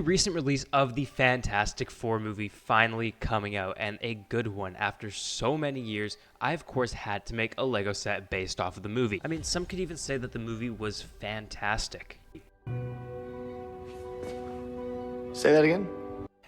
recent release of the Fantastic Four movie finally coming out, and a good one. After so many years, I of course had to make a Lego set based off of the movie. I mean, some could even say that the movie was fantastic. Say that again?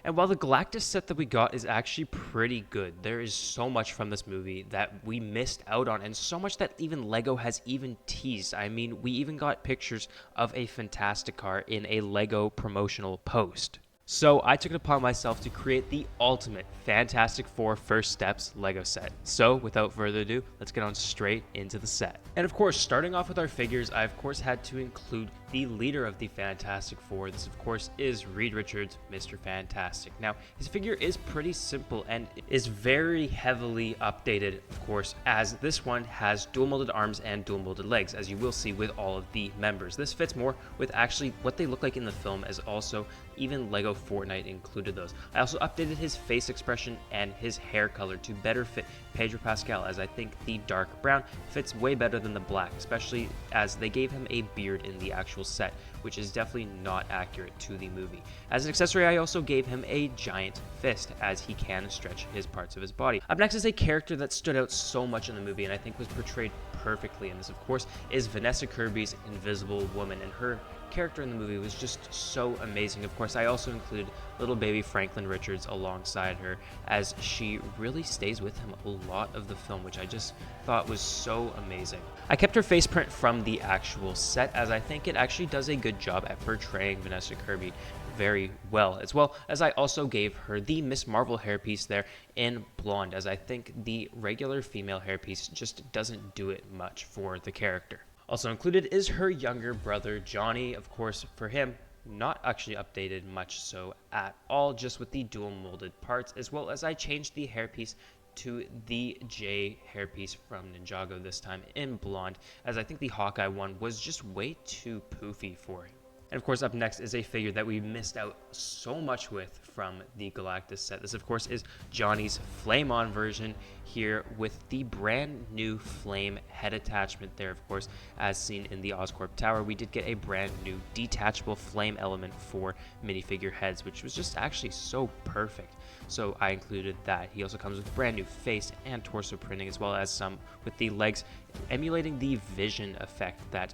And while the Galactus set that we got is actually pretty good, there is so much from this movie that we missed out on, and so much that even Lego has even teased. I mean, we even got pictures of a Fantastic car in a Lego promotional post. So I took it upon myself to create the ultimate Fantastic Four First Steps Lego set. So without further ado, let's get on straight into the set. And of course, starting off with our figures, I of course had to include the leader of the Fantastic Four. This of course is Reed Richards, Mr. Fantastic. Now, his figure is pretty simple and is very heavily updated, of course, as this one has dual molded arms and dual molded legs, as you will see with all of the members. This fits more with actually what they look like in the film, as also even Lego Fortnite included those. I also updated his face expression and his hair color to better fit Pedro Pascal, as I think the dark brown fits way better than the black, especially as they gave him a beard in the actual set, which is definitely not accurate to the movie. As an accessory, I also gave him a giant fist, as he can stretch his parts of his body. Up next is a character that stood out so much in the movie and I think was portrayed perfectly, and this of course is Vanessa Kirby's Invisible Woman, and her character in the movie was just so amazing. Of course, I also included little baby Franklin Richards alongside her, as she really stays with him a lot of the film, which I just thought was so amazing. I kept her face print from the actual set, as I think it actually does a good job at portraying Vanessa Kirby very well as I also gave her the Miss Marvel hairpiece there in blonde, as I think the regular female hairpiece just doesn't do it much for the character. Also included is her younger brother, Johnny. Of course, for him, not actually updated much so at all, just with the dual molded parts, as well as I changed the hairpiece to the J hairpiece from Ninjago, this time in blonde, as I think the Hawkeye one was just way too poofy for him. And of course, up next is a figure that we missed out so much with from the Galactus set. This, of course, is Johnny's Flame On version here with the brand new flame head attachment there, of course, as seen in the Oscorp Tower. We did get a brand new detachable flame element for minifigure heads, which was just actually so perfect. So I included that. He also comes with brand new face and torso printing, as well as some with the legs emulating the Vision effect that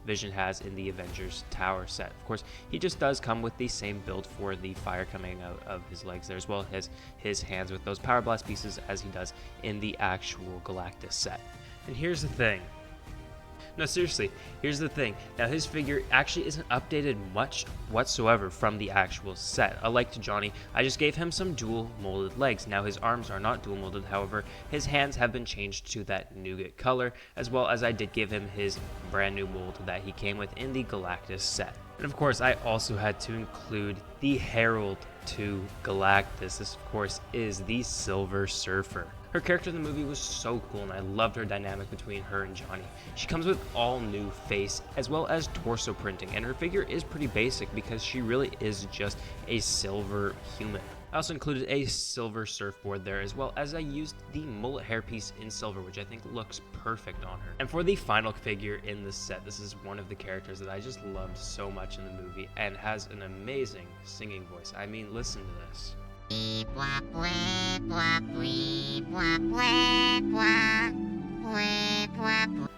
Vision has in the Avengers Tower set. Of course, he just does come with the same build for the fire coming out of his legs there, as well as his hands with those Power Blast pieces as he does in the actual Galactus set. And here's the thing. No, seriously, here's the thing. Now, his figure actually isn't updated much whatsoever from the actual set. Unlike to Johnny, I just gave him some dual molded legs. Now, his arms are not dual molded, however, his hands have been changed to that nougat color, as well as I did give him his brand new mold that he came with in the Galactus set. And of course, I also had to include the Herald to Galactus. This, of course, is the Silver Surfer. Her character in the movie was so cool, and I loved her dynamic between her and Johnny. She comes with all new face as well as torso printing, and her figure is pretty basic because she really is just a silver human. I also included a silver surfboard there, as well as I used the mullet hairpiece in silver, which I think looks perfect on her. And for the final figure in the set, this is one of the characters that I just loved so much in the movie and has an amazing singing voice. I mean, listen to this.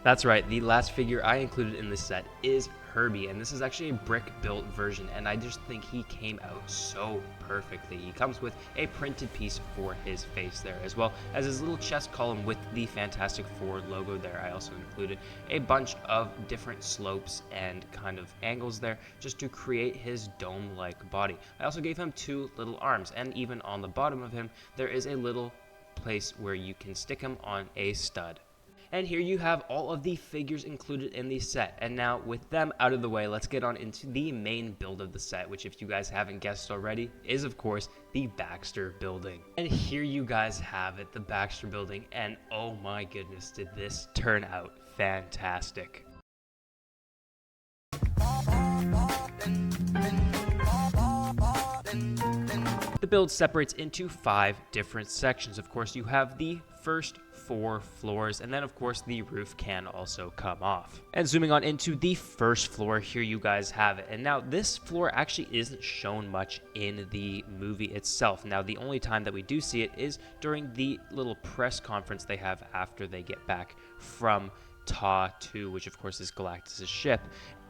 That's right, the last figure I included in this set is Herbie, and this is actually a brick-built version, and I just think he came out so perfectly. He comes with a printed piece for his face there, as well as his little chest column with the Fantastic Four logo there. I also included a bunch of different slopes and kind of angles there just to create his dome-like body. I also gave him two little arms, and even on the bottom of him, there is a little place where you can stick him on a stud. And here you have all of the figures included in the set. And now with them out of the way, let's get on into the main build of the set, which if you guys haven't guessed already, is of course the Baxter Building. And here you guys have it, the Baxter Building, and oh my goodness, did this turn out fantastic. The build separates into 5 different sections. Of course, you have the first 4 floors, and then of course the roof can also come off. And zooming on into the first floor, here you guys have it. And now this floor actually isn't shown much in the movie itself. Now the only time that we do see it is during the little press conference they have after they get back from Ta 2, which of course is Galactus' ship,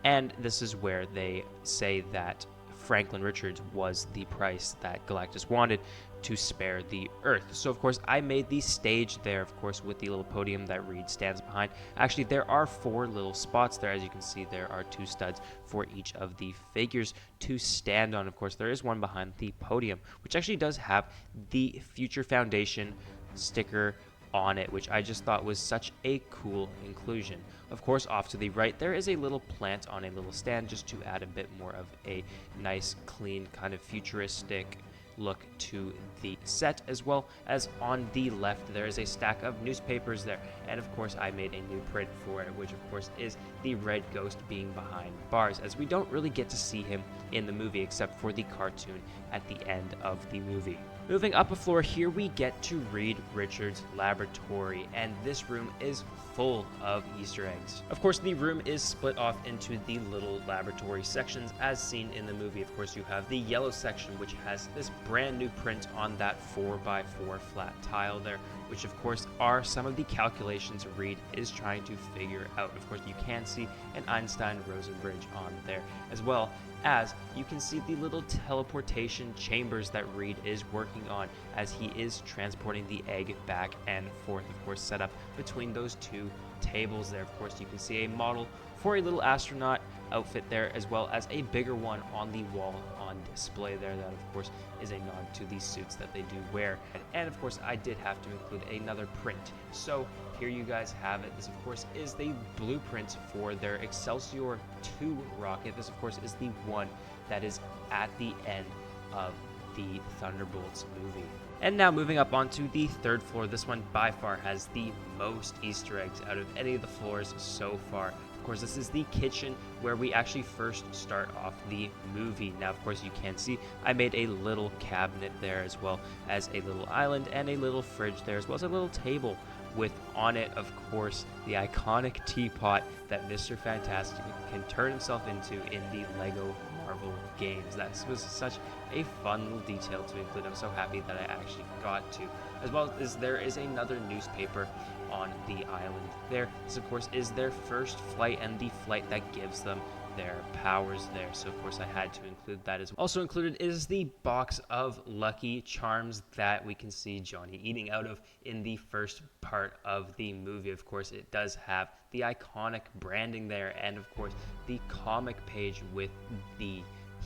and this is where they say that Franklin Richards was the price that Galactus wanted to spare the Earth. So of course I made the stage there, of course, with the little podium that Reed stands behind. Actually, there are 4 little spots there. As you can see, there are 2 studs for each of the figures to stand on. Of course, there is one behind the podium, which actually does have the Future Foundation sticker on it, which I just thought was such a cool inclusion. Of course, off to the right, there is a little plant on a little stand just to add a bit more of a nice, clean, kind of futuristic look to the set, as well as on the left there is a stack of newspapers there, and of course I made a new print for it, which of course is the Red Ghost being behind bars, as we don't really get to see him in the movie except for the cartoon at the end of the movie. Moving up a floor, here we get to Reed Richards' laboratory, and this room is full of Easter eggs. Of course, the room is split off into the little laboratory sections as seen in the movie. Of course, you have the yellow section, which has this brand new print on that 4x4 flat tile there, which of course are some of the calculations Reed is trying to figure out. Of course, you can see an Einstein-Rosen bridge on there, as well as you can see the little teleportation chambers that Reed is working on as he is transporting the egg back and forth, of course set up between those 2 tables there. Of course, you can see a model for a little astronaut outfit there, as well as a bigger one on the wall on display there. That of course is a nod to the suits that they do wear. And of course I did have to include another print, so here you guys have it. This of course is the blueprint for their Excelsior 2 rocket. This of course is the one that is at the end of the Thunderbolts movie. And now moving up onto the 3rd floor, this one by far has the most Easter eggs out of any of the floors so far. Of course, this is the kitchen where we actually first start off the movie. Now, of course, you can see I made a little cabinet there, as well as a little island and a little fridge there, as well as a little table with on it, of course, the iconic teapot that Mr. Fantastic can turn himself into in the Lego Marvel games. That was such a fun little detail to include. I'm so happy that I actually got to. As well as there is another newspaper on the island there. This of course is their first flight and the flight that gives them their powers there, so of course I had to include that as well. Also included is the box of Lucky Charms that we can see Johnny eating out of in the first part of the movie. Of course, it does have the iconic branding there, and of course the comic page with the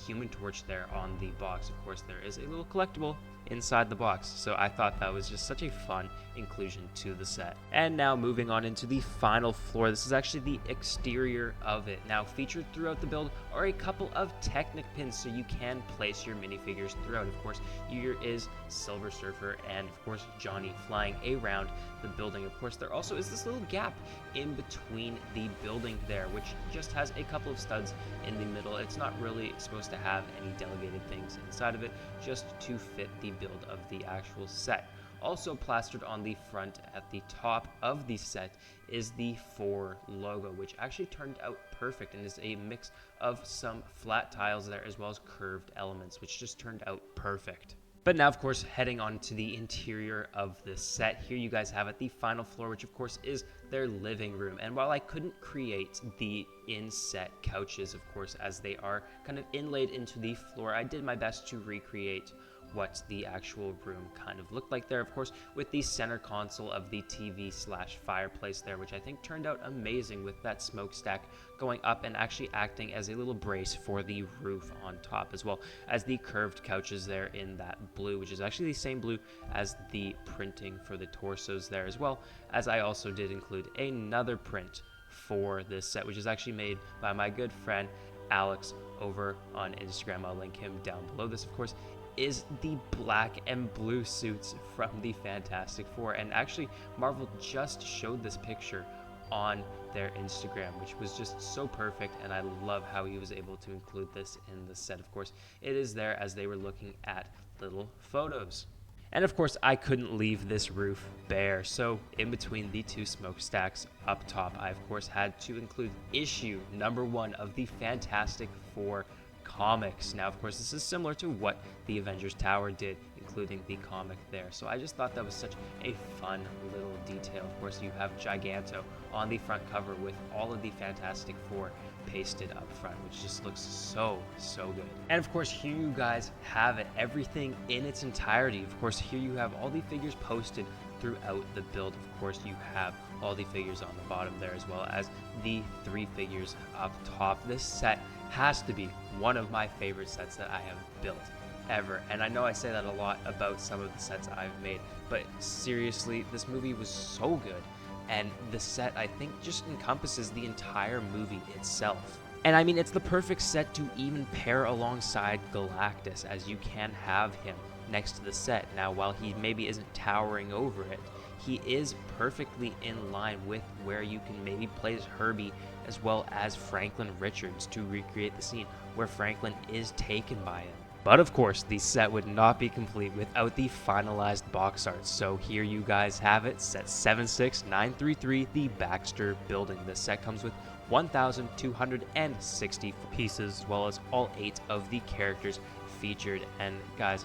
Human Torch there on the box. Of course, there is a little collectible inside the box, so I thought that was just such a fun inclusion to the set. And now moving on into the final floor, this is actually the exterior of it. Now featured throughout the build are a couple of Technic pins, so you can place your minifigures throughout. Of course, here is Silver Surfer and of course Johnny flying around the building. Of course, there also is this little gap in between the building there, which just has a couple of studs in the middle. It's not really supposed to have any delegated things inside of it, just to fit the build of the actual set. Also plastered on the front at the top of the set is the 4 logo, which actually turned out perfect and is a mix of some flat tiles there as well as curved elements, which just turned out perfect. But now, of course, heading on to the interior of the set, here you guys have it, the final floor, which of course is their living room. And while I couldn't create the inset couches, of course, as they are kind of inlaid into the floor, I did my best to recreate what the actual room kind of looked like there, of course, with the center console of the TV/fireplace there, which I think turned out amazing with that smokestack going up and actually acting as a little brace for the roof on top, as well as the curved couches there in that blue, which is actually the same blue as the printing for the torsos there, as well as I also did include another print for this set, which is actually made by my good friend Alex over on Instagram. I'll link him down below. This, of course, is the black and blue suits from the Fantastic Four, and actually Marvel just showed this picture on their Instagram, which was just so perfect, and I love how he was able to include this in the set. Of course, it is there as they were looking at little photos. And of course, I couldn't leave this roof bare, so in between the two smokestacks up top, I of course had to include issue number 1 of the Fantastic Four comics. Now, of course, this is similar to what the Avengers Tower did, including the comic there. So I just thought that was such a fun little detail. Of course, you have Giganto on the front cover with all of the Fantastic Four pasted up front, which just looks so good. And of course, here you guys have it, everything in its entirety. Of course, here you have all the figures posted throughout the build. Of course, you have all the figures on the bottom there, as well as the 3 figures up top. This set has to be one of my favorite sets that I have built ever. And I know I say that a lot about some of the sets I've made, but seriously, this movie was so good. And the set, I think, just encompasses the entire movie itself. And I mean, it's the perfect set to even pair alongside Galactus, as you can have him next to the set. Now, while he maybe isn't towering over it, he is perfectly in line with where you can maybe place Herbie as well as Franklin Richards to recreate the scene where Franklin is taken by him. But of course, the set would not be complete without the finalized box art. So here you guys have it, set 76933, the Baxter Building. This set comes with 1,260 pieces, as well as all 8 of the characters featured. And guys,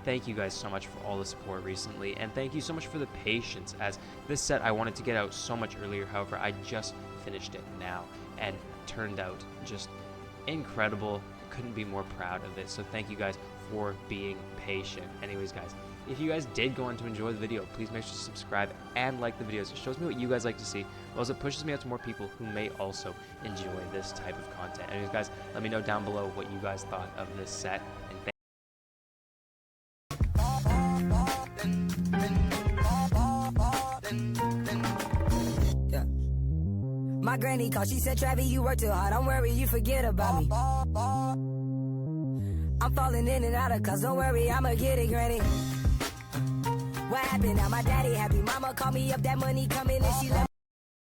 thank you guys so much for all the support recently, and thank you so much for the patience, as this set I wanted to get out so much earlier. However, I just finished it now, and turned out just incredible. Couldn't be more proud of it, so thank you guys for being patient. Anyways, guys, if you guys did go on to enjoy the video, please make sure to subscribe and like the videos. It shows me what you guys like to see, as well as it pushes me out to more people who may also enjoy this type of content. Anyways, guys, let me know down below what you guys thought of this set, and my granny called, she said, Travis, you work too hard, don't worry, you forget about me. I'm falling in and out of cause, don't worry, I'ma get it, granny. What happened now? My daddy happy, mama called me up, that money coming and she left.